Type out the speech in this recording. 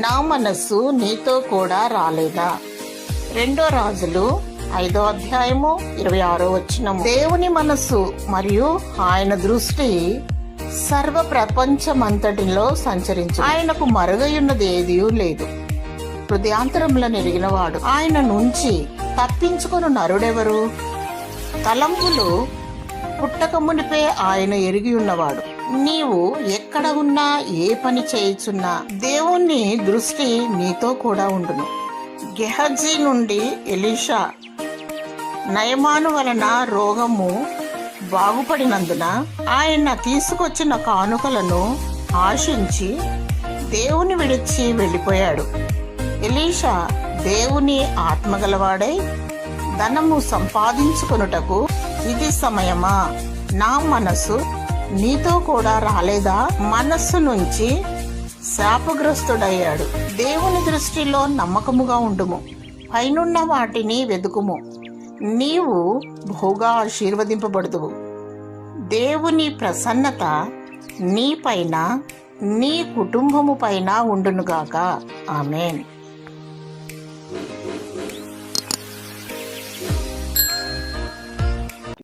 నా మనస్సు నీతో కూడా రాలేదా? 2 రాజులు 5వ అధ్యాయము 26వ వచనం. దేవుని మనస్సు మరియు ఆయన దృష్టి సర్వ ప్రపంచమంతటిలో సంచరించు. ఆయనకు మరుగయున్నది ఏదీ లేదు. హృదయాంతరములను ఎరిగినవాడు. ఆయన నుంచి తప్పించుకొని నరుడెవరు? తలంపులు పుట్టక మునిపే ఆయన ఎరిగి ఉన్నవాడు. నీవు ఎక్కడ ఉన్నా, ఏ పని చేయుచున్నా దేవుని దృష్టి నీతో కూడా ఉండును. గెహజీ నుండి ఎలీషా నయమాను వలన రోగము బాగుపడినందున ఆయన తీసుకొచ్చిన కానుకలను ఆశించి దేవుని విడిచి వెళ్ళిపోయాడు. ఎలీషా దేవుని ఆత్మగలవాడై ధనము సంపాదించుకొనుటకు ఇది సమయమా? నా మనసు నీతో కూడా రాలేదా? మనస్సు నుంచి శాపగ్రస్తుడయ్యాడు. దేవుని దృష్టిలో నమ్మకముగా ఉండుము. పైనున్న వాటిని వెదుకుము. నీవు బహుగా ఆశీర్వదింపబడుదువు. దేవుని ప్రసన్నత నీ పైన, నీ కుటుంబము పైన ఉండునుగాక. ఆమేన్.